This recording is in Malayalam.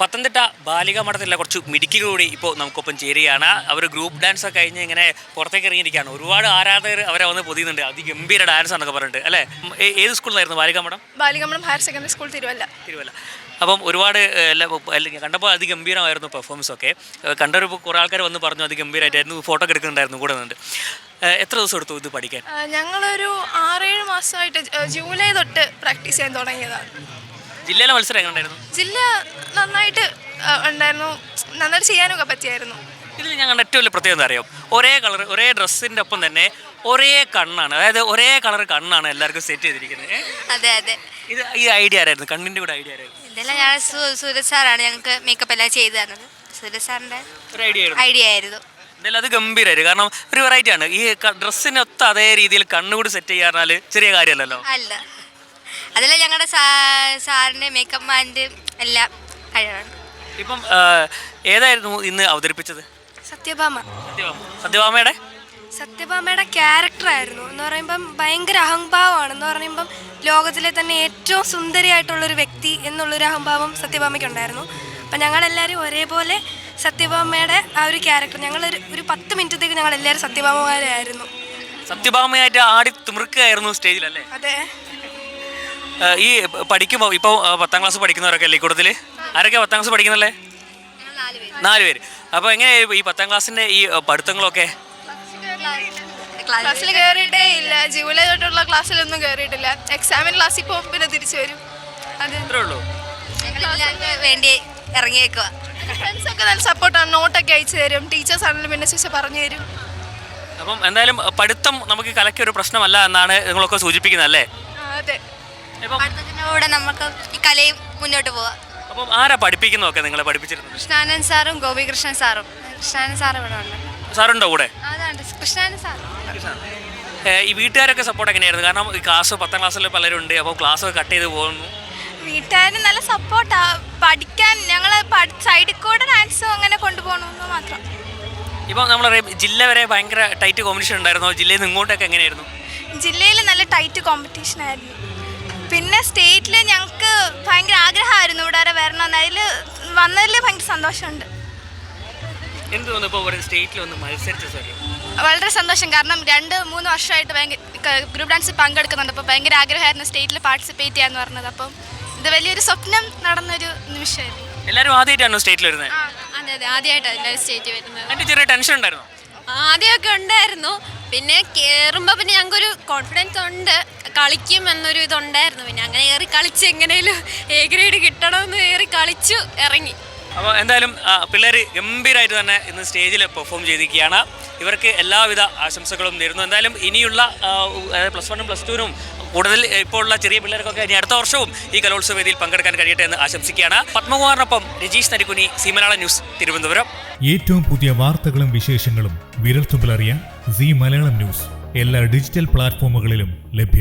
പത്തനംതിട്ട ബാലികാ മഠത്തിലെ കുറച്ച് മിടുക്കികളൂടി ഇപ്പോൾ നമുക്കൊപ്പം ചേരുകയാണ്. അവർ ഗ്രൂപ്പ് ഡാൻസ് ഒക്കെ കഴിഞ്ഞ് ഇങ്ങനെ പുറത്തേക്ക് ഇറങ്ങിയിരിക്കുകയാണ്. ഒരുപാട് ആരാധകർ അവരെ വന്ന് പൊതിയുന്നുണ്ട്. അതിഗംഭീര ഡാൻസ് എന്നൊക്കെ പറഞ്ഞിട്ട് അല്ലേ. ഏത് സ്കൂളിലായിരുന്നു ബാലികാ മഠം? ബാലികാ മഠം ഹയർ സെക്കൻഡറി സ്കൂൾ തിരുവല്ല. അപ്പം ഒരുപാട് കണ്ടപ്പോൾ അതിഗംഭീരമായിരുന്നു പെർഫോമൻസ് ഒക്കെ. കണ്ടൊരു കുറേ ആൾക്കാർ വന്ന് പറഞ്ഞു അതിഗംഭീരമായിട്ടായിരുന്നു. ഫോട്ടോ ഒക്കെ എടുക്കുന്നുണ്ടായിരുന്നു കൂടെ നിന്നുണ്ട്. എത്ര ദിവസം എടുത്തു ഇത് പഠിക്കാൻ? ഞങ്ങളൊരു 6-7 മാസമായിട്ട് ജൂലൈ തൊട്ട് പ്രാക്ടീസ് ചെയ്യാൻ തുടങ്ങിയതാണ്. ജില്ലയിലെ മത്സരം എങ്ങനെ ഉണ്ടായിരുന്നു? ജില്ല നന്നായിട്ട് ഉണ്ടായിരുന്നു, നന്നായിട്ട് ചെയ്യാനൊക്കെ പറ്റിയായിരുന്നു. ഇതിൽ ഞാൻ കണ്ട ഏറ്റവും വലിയ പ്രത്യേകത എന്താ അറിയാം? ഒരേ കളർ ഒരേ ഡ്രസ്സിൻ്റെ ഒപ്പം തന്നെ ഒരേ കണ്ണാണ്, അതായത് ഒരേ കളർ കണ്ണാണ് എല്ലാവർക്കും സെറ്റ് ചെയ്തിരിക്കുന്നത്. അതെ അതെ. ഇത് ഈ ഐഡിയ ആരായിരുന്നു? കണ്ണിൻ്റെ കൂടെ ഐഡിയ ആരായിരുന്നു? ഇതെല്ലാം ഞാൻ സൂരജ് സാറാണ് ഞങ്ങൾക്ക് മേക്കപ്പ് എല്ലാം ചെയ്തു തന്നത്. സൂരജ് സാറിൻ്റെ ഒരു ഐഡിയ ആയിരുന്നു. എന്തായാലും അത് ഗംഭീരമായിരുന്നു. കാരണം ഒരു വെറൈറ്റി ആണ്. ഈ ഡ്രസ്സിനൊത്ത അതേ രീതിയിൽ കണ്ണുകൂടി സെറ്റ് ചെയ്യാറിനാൽ ചെറിയ കാര്യമല്ലല്ലോ. അല്ല, അതെല്ലാം ഞങ്ങളുടെ സാറിൻ്റെ മേക്കപ്പ് മാൻ്റെ എല്ലാം കഴിവാണ്. ഇപ്പം ഏതായിരുന്നു ഇന്ന് അവതരിപ്പിച്ചത്? സത്യഭാമയുടെ ക്യാരക്ടറായിരുന്നു എന്ന് പറയുമ്പം ഭയങ്കര അഹംഭാവമാണ്. എന്ന് പറയുമ്പം ലോകത്തിലെ തന്നെ ഏറ്റവും സുന്ദരിയായിട്ടുള്ളൊരു വ്യക്തി എന്നുള്ളൊരു അഹംഭാവം സത്യഭാമയ്ക്ക് ഉണ്ടായിരുന്നു. അപ്പം ഞങ്ങളെല്ലാവരും ഒരേപോലെ സത്യഭാമയുടെ ആ ഒരു ക്യാരക്ടർ ഒരു 10 മിനിറ്റത്തേക്ക് ഞങ്ങളെല്ലാവരും സത്യഭാമമാരായിരുന്നു. സത്യഭാമയായിട്ട് ആടി തിമിർക്കുകയായിരുന്നു സ്റ്റേജിലല്ലേ? അതെ. ഈ പഠിക്കുമ്പോൾ ഇപ്പോൾ 10ാം ക്ലാസ് പഠിക്കുന്നവരൊക്കെ അല്ലേ കൂടുതൽ? ആരൊക്കെയാണ് 10ാം ക്ലാസ് പഠിക്കുന്നല്ലേ? 4 പേര്. അപ്പോൾ എങ്ങനെയായിരുന്നു ഈ 10ാം ക്ലാസ്സിൻ്റെ ഈ പഠിത്തങ്ങളൊക്കെ? ക്ലാസ്സിൽ കയറിയിട്ടേ ഇല്ല. ജൂലൈ തൊട്ടുള്ള ക്ലാസ്സിലൊന്നും കയറിയിട്ടില്ല. എക്സാമിന് ക്ലാസ്സിൽ പോകും, പിന്നെ തിരിച്ചു വരും. അത്രേ ഉള്ളൂ. വേണ്ടി ഇറങ്ങിയേക്കുക. ഫ്രണ്ട്സൊക്കെ നല്ല സപ്പോർട്ടാണ്. നോട്ടൊക്കെ അയച്ചു തരും. ടീച്ചേഴ്സ് ആണെങ്കിലും പിന്നെ ശേഷം പറഞ്ഞു തരും. അപ്പം എന്തായാലും പഠിത്തം നമുക്ക് കലയ്ക്ക് ഒരു പ്രശ്നമല്ല എന്നാണ് നിങ്ങളൊക്കെ സൂചിപ്പിക്കുന്നത് അല്ലേ? അതെ. പഠിത്തത്തിനൂടെ നമുക്ക് ഈ കലയും മുന്നോട്ട് പോവാം. അപ്പം ആരാ പഠിപ്പിക്കുന്നതൊക്കെ നിങ്ങളെ പഠിപ്പിച്ചിരുന്നത്? കൃഷ്ണാനന്ദ് സാറും ഗോപികൃഷ്ണൻ സാറും. കൃഷ്ണാനന്ദ് സാർ ഇവിടെ ഉണ്ട്. സാറുണ്ടോ കൂടെ? അതാണ് കൃഷ്ണാനന്ദ് സാർ. ഈ വീട്ടുകാരൊക്കെ സപ്പോർട്ട് എങ്ങനെയായിരുന്നു? കാരണം ഈ ക്ലാസ് 10ാം ക്ലാസ്സിൽ പലരുണ്ട്. അപ്പോൾ ക്ലാസ് കട്ട് ചെയ്ത് പോകുന്നു. വീട്ടുകാർ നല്ല സപ്പോർട്ടാണ്. പഠിക്കാൻ ഞങ്ങൾ സൈഡിൽ കൂടെ ഡാൻസും അങ്ങനെ കൊണ്ടുപോകണമെന്ന് മാത്രം. ഇപ്പം നമ്മളറിയാം ജില്ല വരെ ഭയങ്കര ടൈറ്റ് കോമ്പറ്റീഷൻ ഉണ്ടായിരുന്നു. ജില്ലയിൽ നിന്ന് ഇങ്ങോട്ടൊക്കെ എങ്ങനെയായിരുന്നു? ജില്ലയിൽ നല്ല ടൈറ്റ് കോമ്പറ്റീഷൻ ആയിരുന്നു. പിന്നെ സ്റ്റേറ്റിൽ ഞങ്ങൾക്ക് ഭയങ്കര ആഗ്രഹമായിരുന്നു ഇവിടെ വരെ വരണമെന്ന്. അതിൽ വന്നതിൽ ഭയങ്കര സന്തോഷമുണ്ട്. എന്ത് തോന്നുന്നു ഇപ്പോൾ സ്റ്റേറ്റിൽ ഒന്ന് മത്സരിച്ച സാർ? വളരെ സന്തോഷം. കാരണം 2-3 വർഷമായിട്ട് ഗ്രൂപ്പ് ഡാൻസിൽ പങ്കെടുക്കുന്നുണ്ട്. അപ്പോൾ ഭയങ്കര ആഗ്രഹമായിരുന്നു സ്റ്റേറ്റിൽ പാർട്ടിസിപ്പേറ്റ് ചെയ്യാന്ന് പറഞ്ഞത്. അപ്പം ഇത് വലിയൊരു സ്വപ്നം നടന്നൊരു നിമിഷമായിരുന്നു. എല്ലാവരും ആദ്യമായിട്ടാണോ സ്റ്റേറ്റിൽ വരുന്നത്? അതെ അതെ, ആദ്യമായിട്ടാണ് എല്ലാവരും സ്റ്റേറ്റിൽ വരുന്നത്. അതിൻ്റെ ചെറിയ ടെൻഷൻ ഉണ്ടായിരുന്നു? ആദ്യമൊക്കെ ഉണ്ടായിരുന്നു. പിന്നെ കയറുമ്പോൾ പിന്നെ ഞങ്ങൾക്കൊരു കോൺഫിഡൻസ് ഉണ്ട്, കളിക്കും എന്നൊരു ഇതുണ്ടായിരുന്നു. പിന്നെ അങ്ങനെ കയറി കളിച്ച് എങ്ങനെയും A ഗ്രേഡ് കിട്ടണമെന്ന് കയറി കളിച്ചു ഇറങ്ങി. അപ്പോൾ എന്തായാലും പിള്ളേർ ഗംഭീരമായിട്ട് തന്നെ ഇന്ന് സ്റ്റേജിൽ പെർഫോം ചെയ്തിരിക്കുകയാണ്. ഇവർക്ക് എല്ലാവിധ ആശംസകളും നേരുന്നു. എന്തായാലും ഇനിയുള്ള +1 +2 കൂടുതൽ ഇപ്പോൾ ഉള്ള ചെറിയ പിള്ളേർക്കൊക്കെ ഇനി അടുത്ത വർഷവും ഈ കലോത്സവ വേദിയിൽ പങ്കെടുക്കാൻ കഴിയട്ടെ എന്ന് ആശംസിക്കുകയാണ്. പത്മകുമാറിനൊപ്പം രജീഷ് നരിക്കുനി, സി മലയാളം ന്യൂസ്, തിരുവനന്തപുരം. ഏറ്റവും പുതിയ വാർത്തകളും വിശേഷങ്ങളും വിരൽത്തുമ്പിലറിയാൻ സി മലയാളം ന്യൂസ് എല്ലാ ഡിജിറ്റൽ പ്ലാറ്റ്ഫോമുകളിലും ലഭ്യം.